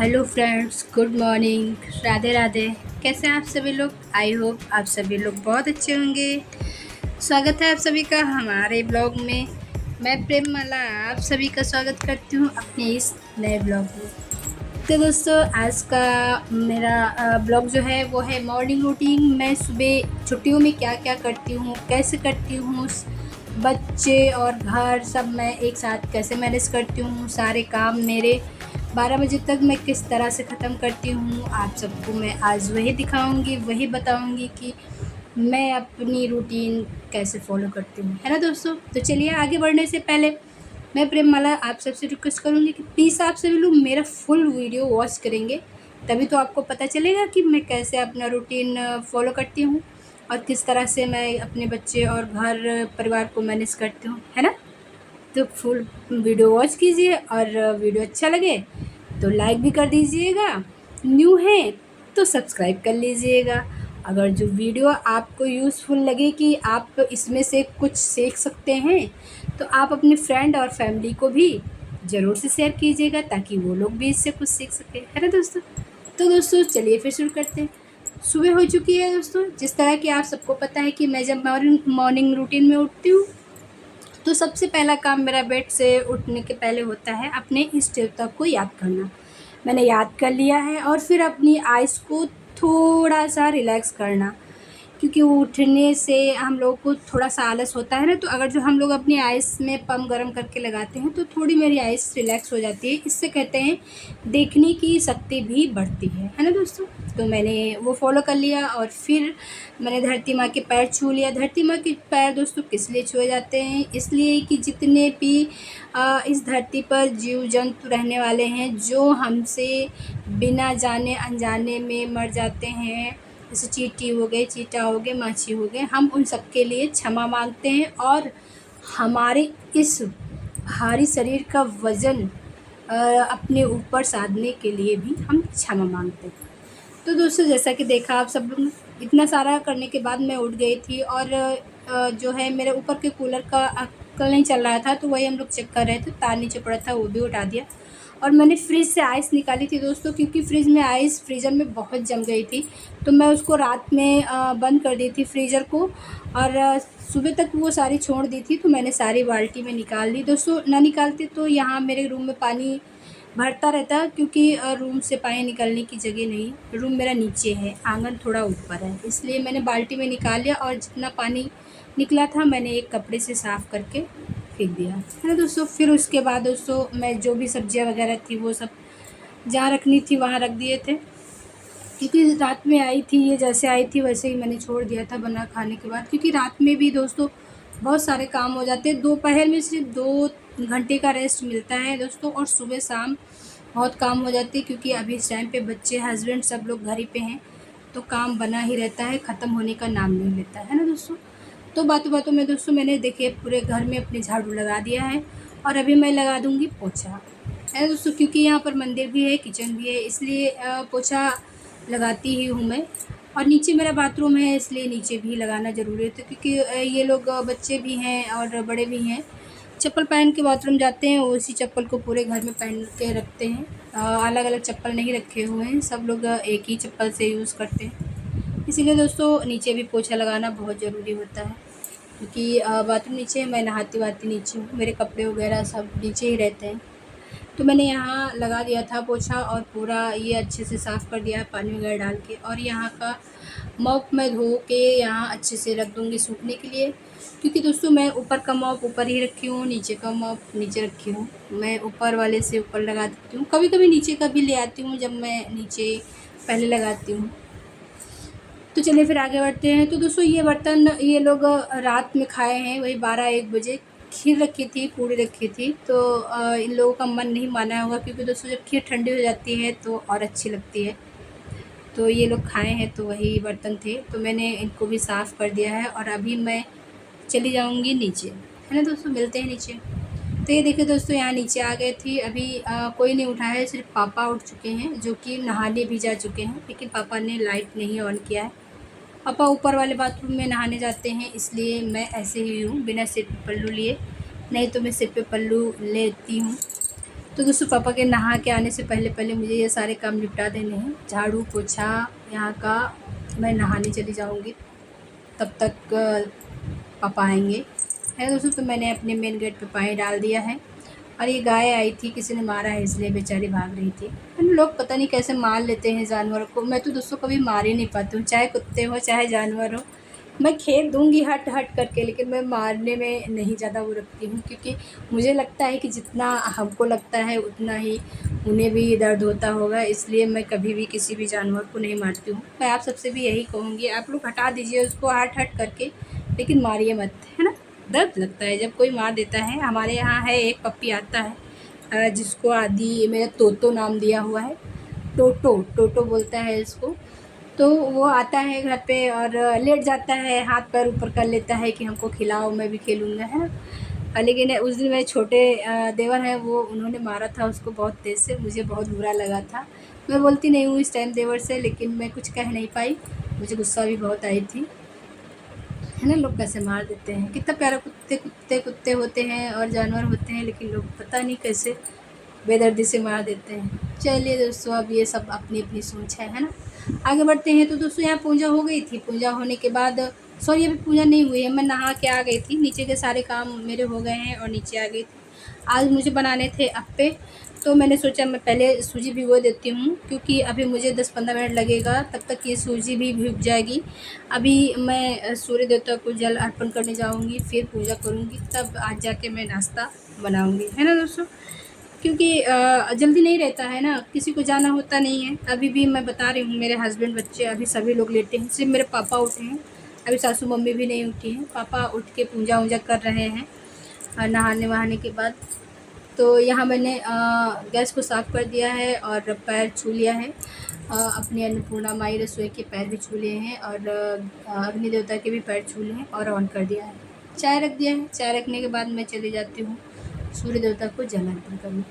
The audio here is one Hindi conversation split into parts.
Hello friends, good morning, Radhe Radhe. कैसे हैं आप सभी लोग? आई होप आप सभी लोग बहुत अच्छे होंगे। स्वागत है आप सभी का हमारे ब्लॉग में। मैं प्रेममाला आप सभी का स्वागत करती हूँ अपने इस नए ब्लॉग में। तो दोस्तों, आज का मेरा ब्लॉग जो है वो है मॉर्निंग रूटीन। मैं सुबह छुट्टियों में क्या क्या करती हूँ, कैसे करती हूँ, बच्चे और घर सब मैं एक साथ कैसे मैनेज करती हूँ, सारे काम मेरे 12 बजे तक मैं किस तरह से ख़त्म करती हूँ, आप सबको मैं आज वही दिखाऊंगी, वही बताऊंगी कि मैं अपनी रूटीन कैसे फॉलो करती हूँ, है ना दोस्तों। तो चलिए, आगे बढ़ने से पहले मैं प्रेममाला आप सबसे रिक्वेस्ट करूँगी कि प्लीज़ आप सभी लोग मेरा फुल वीडियो वॉच करेंगे, तभी तो आपको पता चलेगा कि मैं कैसे अपना रूटीन फॉलो करती हूँ और किस तरह से मैं अपने बच्चे और घर परिवार को मैनेज करती हूँ, है ना। तो फुल वीडियो वॉच कीजिए और वीडियो अच्छा लगे तो लाइक भी कर दीजिएगा, न्यू है तो सब्सक्राइब कर लीजिएगा। अगर जो वीडियो आपको यूज़फुल लगे कि आप इसमें से कुछ सीख सकते हैं तो आप अपने फ्रेंड और फैमिली को भी ज़रूर से शेयर कीजिएगा ताकि वो लोग भी इससे कुछ सीख सकें, है ना दोस्तों। तो दोस्तों चलिए फिर शुरू करते हैं। सुबह हो चुकी है दोस्तों। जिस तरह कि आप सबको पता है कि मैं जब मॉर्निंग रूटीन में उठती हूँ तो सबसे पहला काम मेरा बेड से उठने के पहले होता है अपने इष्ट देवता को याद करना। मैंने याद कर लिया है और फिर अपनी आइज़ को थोड़ा सा रिलैक्स करना, क्योंकि उठने से हम लोग को थोड़ा सा आलस होता है ना। तो अगर जो हम लोग अपनी आइस में पम गरम करके लगाते हैं तो थोड़ी मेरी आइस रिलैक्स हो जाती है। इससे कहते हैं देखने की शक्ति भी बढ़ती है ना दोस्तों। तो मैंने वो फॉलो कर लिया और फिर मैंने धरती माँ के पैर छू लिया। धरती माँ के पैर दोस्तों किस लिए छुए जाते हैं? इसलिए कि जितने भी इस धरती पर जीव जंतु रहने वाले हैं जो हमसे बिना जाने अनजाने में मर जाते हैं, जैसे चींटी हो गए, चीटा हो गए, माछी हो गए, हम उन सब के लिए क्षमा मांगते हैं और हमारे इस भारी शरीर का वज़न अपने ऊपर साधने के लिए भी हम क्षमा मांगते हैं। तो दोस्तों, जैसा कि देखा आप सब लोग, इतना सारा करने के बाद मैं उठ गई थी और जो है मेरे ऊपर के कूलर का कल नहीं चल रहा था तो वही हम लोग चेक कर रहे थे, तार नीचे पड़ा था वो भी उठा दिया। और मैंने फ्रिज से आइस निकाली थी दोस्तों, क्योंकि फ्रिज में आइस फ्रीज़र में बहुत जम गई थी। तो मैं उसको रात में बंद कर दी थी फ्रीज़र को और सुबह तक वो सारी छोड़ दी थी। तो मैंने सारी बाल्टी में निकाल ली दोस्तों। ना निकालते तो यहाँ मेरे रूम में पानी भरता रहता, क्योंकि रूम से पानी निकलने की जगह नहीं। रूम मेरा नीचे है, आंगन थोड़ा ऊपर है, इसलिए मैंने बाल्टी में निकाल लिया और जितना पानी निकला था मैंने एक कपड़े से साफ़ करके फेंक दिया, है ना दोस्तों। फिर उसके बाद दोस्तों मैं जो भी सब्जियां वगैरह थी वो सब जहाँ रखनी थी वहाँ रख दिए थे, क्योंकि रात में आई थी, ये जैसे आई थी वैसे ही मैंने छोड़ दिया था बना खाने के बाद। क्योंकि रात में भी दोस्तों बहुत सारे काम हो जाते हैं। दोपहर में सिर्फ 2 घंटे का रेस्ट मिलता है दोस्तों और सुबह शाम बहुत काम हो जाते हैं, क्योंकि अभी इस टाइम पे बच्चे, हस्बैंड सब लोग घर ही पे हैं, तो काम बना ही रहता है, ख़त्म होने का नाम नहीं लेता है ना दोस्तों। तो बातों बातों में दोस्तों मैंने देखिए पूरे घर में अपने झाड़ू लगा दिया है और अभी मैं लगा दूँगी पोछा, है ना दोस्तों। क्योंकि यहाँ पर मंदिर भी है, किचन भी है, इसलिए पोछा लगाती ही हूँ मैं। और नीचे मेरा बाथरूम है, इसलिए नीचे भी लगाना ज़रूरी है, तो क्योंकि ये लोग बच्चे भी हैं और बड़े भी हैं, चप्पल पहन के बाथरूम जाते हैं, उसी चप्पल को पूरे घर में पहन के रखते हैं। अलग अलग चप्पल नहीं रखे हुए हैं, सब लोग एक ही चप्पल से यूज़ करते हैं। इसीलिए दोस्तों नीचे भी पोछा लगाना बहुत ज़रूरी होता है, क्योंकि बाथरूम नीचे है, मैं नहाती वाती नीचे हूँ, मेरे कपड़े वगैरह सब नीचे ही रहते हैं। तो मैंने यहाँ लगा दिया था पोछा और पूरा ये अच्छे से साफ़ कर दिया है पानी वगैरह डाल के। और यहाँ का मॉप मैं धो के यहाँ अच्छे से रख दूँगी सूखने के लिए, क्योंकि दोस्तों मैं ऊपर का मॉप ऊपर ही रखी हूँ, नीचे का मॉप नीचे रखी हूँ। मैं ऊपर वाले से ऊपर लगा देती हूँ, कभी कभी नीचे का भी ले आती हूँ जब मैं नीचे पहले लगाती हूँ। तो चलिए फिर आगे बढ़ते हैं। तो दोस्तों ये बर्तन ये लोग रात में खाए हैं, वही 12-1 बजे। खीर रखी थी, पूड़ी रखी थी, तो इन लोगों का मन नहीं माना होगा, क्योंकि दोस्तों जब खीर ठंडी हो जाती है तो और अच्छी लगती है। तो ये लोग खाए हैं तो वही बर्तन थे, तो मैंने इनको भी साफ़ कर दिया है और अभी मैं चली जाऊंगी नीचे, है ना दोस्तों। मिलते हैं नीचे। तो ये देखिए दोस्तों, यहाँ नीचे आ गए थी। अभी कोई नहीं उठा है, सिर्फ पापा उठ चुके हैं, जो कि नहाने भी जा चुके हैं, लेकिन पापा ने लाइट नहीं ऑन किया है। पापा ऊपर वाले बाथरूम में नहाने जाते हैं, इसलिए मैं ऐसे ही हूँ बिना सिर पे पल्लू लिए, नहीं तो मैं सिर पे पल्लू लेती हूँ। तो दोस्तों पापा के नहा के आने से पहले पहले मुझे ये सारे काम निपटा देने हैं। झाड़ू पोछा यहाँ का मैं नहाने चली जाऊँगी, तब तक पापा आएंगे है दोस्तों। तो मैंने अपने मेन गेट पे पानी डाल दिया है। और ये गाय आई थी, किसी ने मारा है इसलिए बेचारी भाग रही थी। लोग पता नहीं कैसे मार लेते हैं जानवरों को। मैं तो दोस्तों कभी मार ही नहीं पाती हूँ, चाहे कुत्ते हो चाहे जानवर हो। मैं खेल दूँगी हट हट करके, लेकिन मैं मारने में नहीं ज़्यादा वो रखती हूँ, क्योंकि मुझे लगता है कि जितना हमको लगता है उतना ही उन्हें भी दर्द होता होगा। इसलिए मैं कभी भी किसी भी जानवर को नहीं मारती हूँ। मैं आप सबसे भी यही कहूँगी, आप लोग हटा दीजिए उसको हट हट करके, लेकिन मारिए मत, है ना। दर्द लगता है जब कोई मार देता है। हमारे यहाँ है एक पप्पी आता है जिसको आदि मेरा तोतो नाम दिया हुआ है, टोटो टोटो बोलता है इसको। तो वो आता है घर पे और लेट जाता है, हाथ पैर ऊपर कर लेता है कि हमको खिलाओ, मैं भी खेलूँगा, है ना। लेकिन उस दिन मेरे छोटे देवर हैं, वो उन्होंने मारा था उसको बहुत तेज़ से। मुझे बहुत बुरा लगा था। मैं बोलती नहीं हूँ इस टाइम देवर से, लेकिन मैं कुछ कह नहीं पाई, मुझे गुस्सा भी बहुत आई थी, है ना। लोग कैसे मार देते हैं। कितना प्यारा कुत्ते कुत्ते कुत्ते होते हैं और जानवर होते हैं, लेकिन लोग पता नहीं कैसे बेदर्दी से मार देते हैं। चलिए दोस्तों, अब ये सब अपनी अपनी सोच है ना। आगे बढ़ते हैं। तो दोस्तों यहाँ पूजा हो गई थी। पूजा होने के बाद, सॉरी अभी पूजा नहीं हुई है, मैं नहा के आ गई थी। नीचे के सारे काम मेरे हो गए हैं और नीचे आ गई थी। आज मुझे बनाने थे अप्पे, तो मैंने सोचा मैं पहले सूजी भिगो देती हूँ, क्योंकि अभी मुझे 10-15 मिनट लगेगा, तब तक ये सूजी भी भीग जाएगी। अभी मैं सूर्य देवता को जल अर्पण करने जाऊँगी, फिर पूजा करूँगी, तब आज जाके मैं नाश्ता बनाऊँगी, है ना दोस्तों। क्योंकि जल्दी नहीं रहता है ना, किसी को जाना होता नहीं है। अभी भी मैं बता रही हूँ, मेरे हस्बैंड बच्चे अभी सभी लोग लेटे हैं, सिर्फ मेरे पापा उठे हैं। अभी सासू मम्मी भी नहीं उठी हैं। पापा उठ के पूजा वूजा कर रहे हैं नहाने वहाने के बाद। तो यहाँ मैंने गैस को साफ़ कर दिया है और पैर छू लिया है। अपनी अन्नपूर्णा माई रसोई के पैर भी छू लिए हैं और अग्नि देवता के भी पैर छू लिए हैं और ऑन कर दिया है। चाय रख दिया है। चाय रखने के बाद मैं चली जाती हूँ सूर्य देवता को जल अर्पण करने।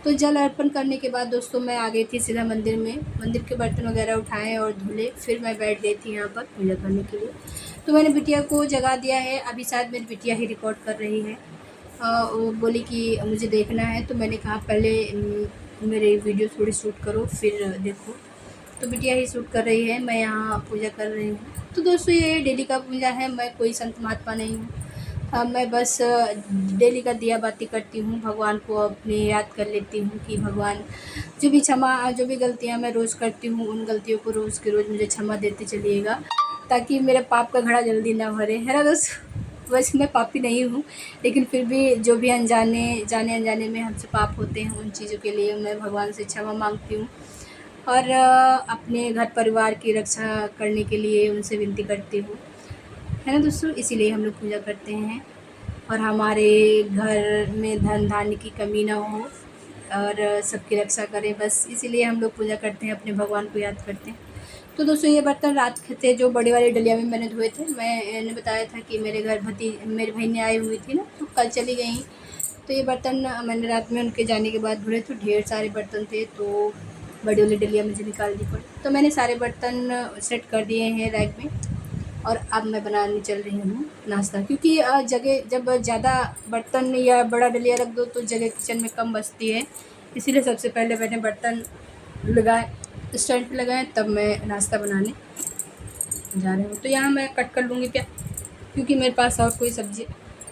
तो जल अर्पण करने के बाद दोस्तों मैं आ गई थी सीधा मंदिर में। मंदिर के बर्तन वगैरह उठाए और धुले, फिर मैं बैठ गई थी यहाँ पर पूजा करने के लिए। तो मैंने बिटिया को जगा दिया है। अभी शायद मेरी बिटिया ही रिकॉर्ड कर रही है। वो बोली कि मुझे देखना है, तो मैंने कहा पहले मेरी वीडियो थोड़ी शूट करो फिर देखो। तो बिटिया ही शूट कर रही है, मैं यहाँ पूजा कर रही हूँ। तो दोस्तों ये डेली का पूजा है। मैं कोई संत महात्मा नहीं हूँ। मैं बस डेली का दिया बाती करती हूँ, भगवान को अपने याद कर लेती हूँ कि भगवान जो भी गलतियाँ मैं रोज़ करती हूँ, उन गलतियों को रोज़ के रोज़ मुझे क्षमा देते चलिएगा, ताकि मेरे पाप का घड़ा जल्दी ना भरे, है ना दोस्तों। वैसे मैं पापी नहीं हूँ, लेकिन फिर भी जो भी जाने अनजाने में हमसे पाप होते हैं, उन चीज़ों के लिए मैं भगवान से क्षमा मांगती हूँ और अपने घर परिवार की रक्षा करने के लिए उनसे विनती करती हूँ, है ना दोस्तों। इसीलिए हम लोग पूजा करते हैं और हमारे घर में धन धान्य की कमी ना हो और सबकी रक्षा करें, बस इसीलिए हम लोग पूजा करते हैं, अपने भगवान को याद करते हैं। तो दोस्तों ये बर्तन रात के थे, जो बड़ी वाली डलिया में मैंने धोए थे। मैंने बताया था कि मेरे घर मेरी बहनें आई हुई थी ना, तो कल चली गई। तो ये बर्तन मैंने रात में उनके जाने के बाद धोए। तो ढेर सारे बर्तन थे, तो बड़ी वाली डलिया मुझे निकालनी पड़ी। तो मैंने सारे बर्तन सेट कर दिए हैं रैक में और अब मैं बनाने चल रही हूँ नाश्ता। क्योंकि जगह जब ज़्यादा बर्तन या बड़ा डलिया रख दो तो जगह किचन में कम बचती है, इसीलिए सबसे पहले मैंने बर्तन स्टैंड पे लगाए, तब मैं नाश्ता बनाने जा रही हूँ। तो यहाँ मैं कट कर लूँगी प्याज, क्योंकि मेरे पास और कोई सब्ज़ी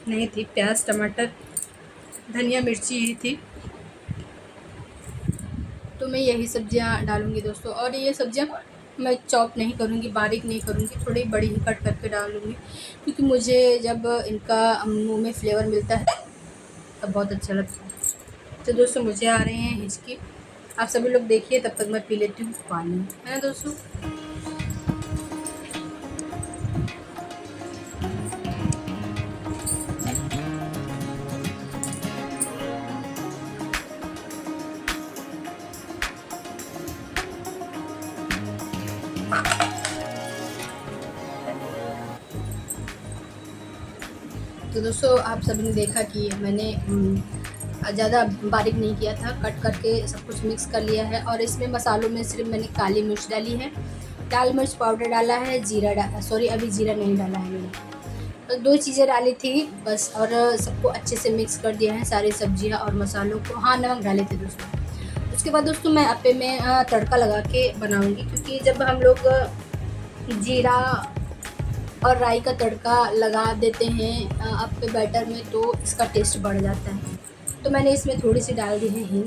नहीं थी। प्याज टमाटर धनिया मिर्ची ही थी, तो मैं यही सब्ज़ियाँ डालूँगी दोस्तों। और ये सब्ज़ियाँ मैं चॉप नहीं करूँगी, बारीक नहीं करूँगी, थोड़ी बड़ी ही कट करके डालूँगी, क्योंकि मुझे जब इनका मुंह में फ्लेवर मिलता है तब बहुत अच्छा लगता है। तो दोस्तों मुझे आ रहे हैं हिचकी, आप सभी लोग देखिए, तब तक मैं पी लेती हूँ पानी, है ना दोस्तों। तो दोस्तों आप सभी ने देखा कि मैंने ज़्यादा बारीक नहीं किया था, कट करके सब कुछ मिक्स कर लिया है। और इसमें मसालों में सिर्फ मैंने काली मिर्च डाली है, लाल मिर्च पाउडर डाला है, अभी जीरा नहीं डाला है मैंने। बस 2 चीज़ें डाली थी बस, और सबको अच्छे से मिक्स कर दिया है, सारी सब्जियां और मसालों को। हाँ, नमक डाले थे दोस्तों। उसके बाद दोस्तों मैं अप्पे में तड़का लगा के बनाऊंगी, क्योंकि जब हम लोग जीरा और राई का तड़का लगा देते हैं अप्पे बैटर में, तो इसका टेस्ट बढ़ जाता है। तो मैंने इसमें थोड़ी सी डाल दी है हींग,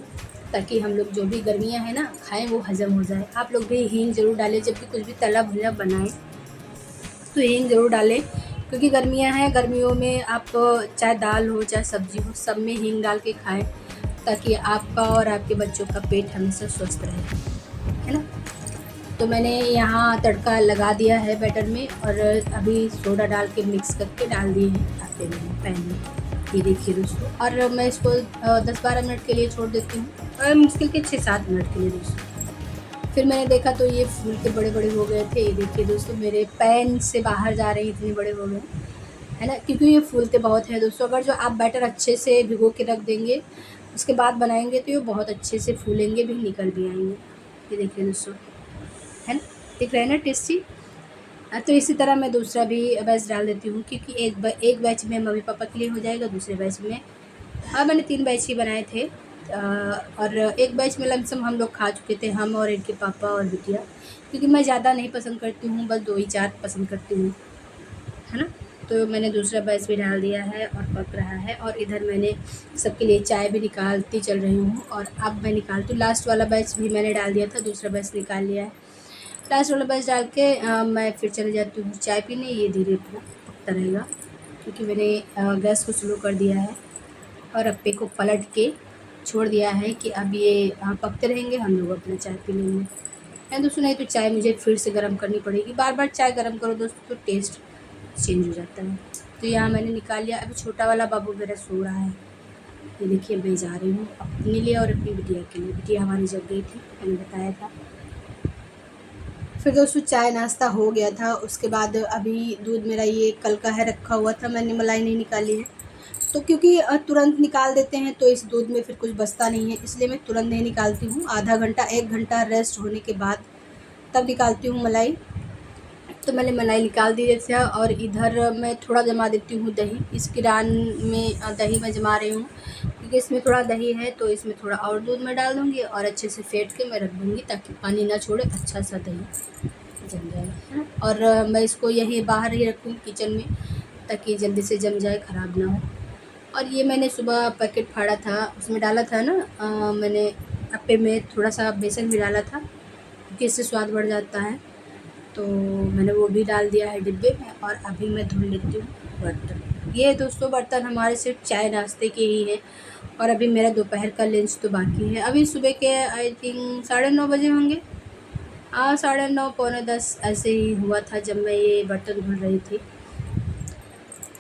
ताकि हम लोग जो भी गर्मियां हैं ना खाएं वो हज़म हो जाए। आप लोग भी हींग ज़रूर डालें, जब भी कुछ भी तला भुना बनाएं तो हींग ज़रूर डालें, क्योंकि गर्मियां हैं, गर्मियों में आप चाहे दाल हो चाहे सब्ज़ी हो, सब में हींग डाल के खाएं, ताकि आपका और आपके बच्चों का पेट हमेशा स्वस्थ रहे, है ना। तो मैंने यहाँ तड़का लगा दिया है बैटर में, और अभी सोडा डाल के मिक्स करके डाल दिए हैं आटे में, पैन में। ये देखिए दोस्तों, और मैं इसको 10-12 मिनट के लिए छोड़ देती हूँ, और मुश्किल के 6-7 मिनट के लिए दोस्तों। फिर मैंने देखा तो ये फूल के बड़े बड़े हो गए थे। ये देखिए दोस्तों, मेरे पैन से बाहर जा रहे हैं, इतने बड़े हो गए, है ना, क्योंकि ये फूलते बहुत हैं दोस्तों। अगर जो आप बैटर अच्छे से भिगो के रख देंगे, उसके बाद बनाएंगे तो ये बहुत अच्छे से फूलेंगे भी, निकल भी आएंगे। ये देखिए दोस्तों, है ना, दिख रहा है ना टेस्टी। तो इसी तरह मैं दूसरा भी बैच डाल देती हूँ, क्योंकि एक बैच में मम्मी पापा के लिए हो जाएगा, दूसरे बैच में मैंने 3 बैच ही बनाए थे, और एक बैच में लमसम हम लोग खा चुके थे, हम और इनके पापा और बिटिया, क्योंकि मैं ज़्यादा नहीं पसंद करती हूँ, बस 2 ही 4 पसंद करती हूँ, है ना। तो मैंने दूसरा बैच भी डाल दिया है और पक रहा है, और इधर मैंने सबके लिए चाय भी निकालती चल रही हूँ, और अब मैं निकालती हूँ। लास्ट वाला बैच भी मैंने डाल दिया था, दूसरा बैच निकाल लिया है। लास्ट वाला बैच डाल के मैं फिर चले जाती हूँ चाय पीने। ये धीरे पकता रहेगा, क्योंकि मैंने गैस को स्लो कर दिया है, और अप्पे को पलट के छोड़ दिया है कि अब ये पकते रहेंगे, हम लोग अपना चाय पी लेंगे, है दोस्तों। नहीं तो चाय मुझे फिर से गर्म करनी पड़ेगी, बार बार चाय गर्म करो दोस्तों तो टेस्ट चेंज हो जाता है। तो यहाँ मैंने निकाल लिया। अभी छोटा वाला बाबू मेरा सो रहा है। ये देखिए, मैं जा रही हूँ अपने लिए और अपनी बिटिया के लिए। बिटिया हमारी जग गई थी, मैंने बताया था। फिर दोस्तों चाय नाश्ता हो गया था। उसके बाद अभी दूध मेरा ये कल का है, रखा हुआ था, मैंने मलाई नहीं निकाली है, तो क्योंकि तुरंत निकाल देते हैं तो इस दूध में फिर कुछ बचता नहीं है, इसलिए मैं तुरंत नहीं निकालती हूँ। आधा घंटा 1 घंटा रेस्ट होने के बाद तब निकालती हूँ मलाई। तो मैंने मलाई निकाल दी था, और इधर मैं थोड़ा जमा देती हूँ दही। इस किरान में दही मैं जमा रही हूँ, क्योंकि इसमें थोड़ा दही है, तो इसमें थोड़ा और दूध मैं डाल दूँगी, और अच्छे से फेंट के मैं रख दूँगी, ताकि पानी ना छोड़े, अच्छा सा दही जम जाए, है ना। और मैं इसको यहीं बाहर ही रखूँगी किचन में, ताकि जल्दी से जम जाए, ख़राब ना हो। और ये मैंने सुबह पैकेट फाड़ा था, उसमें डाला था ना, मैंने अप्पे में थोड़ा सा बेसन भी डाला था, क्योंकि इससे स्वाद बढ़ जाता है, तो मैंने वो भी डाल दिया है डिब्बे में। और अभी मैं धुल लेती हूँ बर्तन। ये दोस्तों बर्तन हमारे सिर्फ चाय नाश्ते के ही है, और अभी मेरा दोपहर का लंच तो बाकी है। अभी सुबह के आई थिंक 9:30 बजे होंगे, 9:30 पौने 10 ऐसे ही हुआ था जब मैं ये बर्तन धुल रही थी,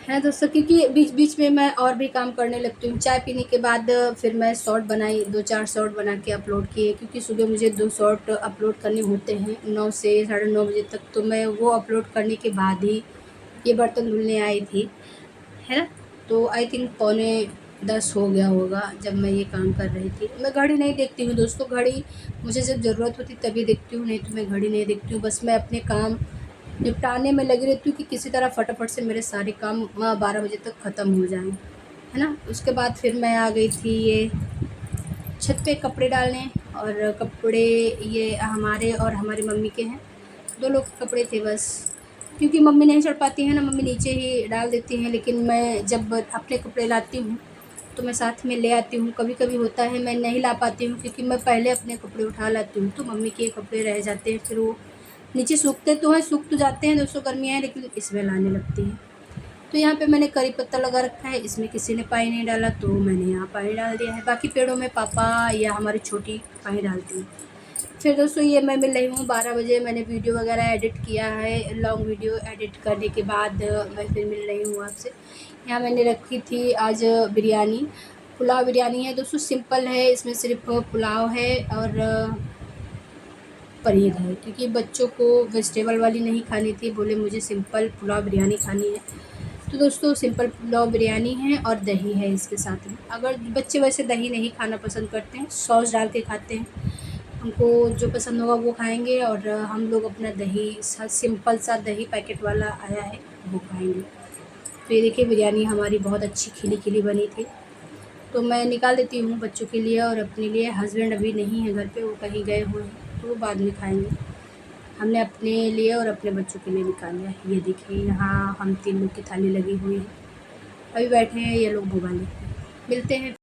है दोस्तों। क्योंकि बीच बीच में मैं और भी काम करने लगती हूँ। चाय पीने के बाद फिर मैं शॉर्ट बनाई, 2-4 शॉर्ट बना के अपलोड किए, क्योंकि सुबह मुझे 2 शॉर्ट अपलोड करने होते हैं 9 से 9:30 बजे तक। तो मैं वो अपलोड करने के बाद ही ये बर्तन धुलने आई थी, है ना। तो आई थिंक पौने 10 हो गया होगा जब मैं ये काम कर रही थी। मैं घड़ी नहीं देखती हूँ दोस्तों, घड़ी मुझे जब ज़रूरत होती तभी देखती हूँ, नहीं तो मैं घड़ी नहीं देखती हूँ। बस मैं अपने काम निपटाने में लगी रहती हूँ कि किसी तरह फटाफट से मेरे सारे काम 12 बजे तक ख़त्म हो जाएं, है ना। उसके बाद फिर मैं आ गई थी ये छत पे कपड़े डालने, और कपड़े ये हमारे और हमारी मम्मी के हैं, 2 लोग के कपड़े थे बस। क्योंकि मम्मी नहीं चढ़ पाती है ना, मम्मी नीचे ही डाल देती हैं, लेकिन मैं जब अपने कपड़े लाती हूँ तो मैं साथ में ले आती हूँ। कभी कभी होता है मैं नहीं ला पाती हूँ, क्योंकि मैं पहले अपने कपड़े उठा लाती हूँ, तो मम्मी के कपड़े रह जाते हैं, फिर वो नीचे सूखते तो हैं, सूख तो जाते हैं दोस्तों, गर्मियाँ हैं, लेकिन इसमें लाने लगती हैं। तो यहाँ पे मैंने करी पत्ता लगा रखा है, इसमें किसी ने पानी नहीं डाला, तो मैंने यहाँ पानी डाल दिया है। बाकी पेड़ों में पापा या हमारी छोटी पानी डालती हैं। फिर दोस्तों ये मैं मिल रही हूँ 12 बजे। मैंने वीडियो वगैरह एडिट किया है, लॉन्ग वीडियो एडिट करने के बाद मैं फिर मिल रही हूँ आपसे। यहाँ मैंने रखी थी आज बिरयानी, पुलाव बिरयानी है दोस्तों, सिंपल है, इसमें सिर्फ पुलाव है और पनीर है, क्योंकि बच्चों को वेजिटेबल वाली नहीं खानी थी, बोले मुझे सिंपल पुलाव बिरयानी खानी है। तो दोस्तों सिंपल पुलाव बिरयानी है और दही है इसके साथ में। अगर बच्चे वैसे दही नहीं खाना पसंद करते हैं, सॉस डाल के खाते हैं, उनको जो पसंद होगा वो खाएंगे, और हम लोग अपना दही सिंपल सा दही पैकेट वाला आया है वो खाएंगे। तो ये देखिए बिरयानी हमारी बहुत अच्छी खिली खिली बनी थी। तो मैं निकाल देती हूँ बच्चों के लिए और अपने लिए। हस्बैंड अभी नहीं है घर पे, वो कहीं गए हुए हैं, तो वो बाद में खाएंगे। हमने अपने लिए और अपने बच्चों के लिए निकाल लिया। ये देखिए यहाँ हम 3 लोग की थाली लगी हुई है। अभी बैठे हैं ये लोग मोबाइल देखते हैं। मिलते हैं।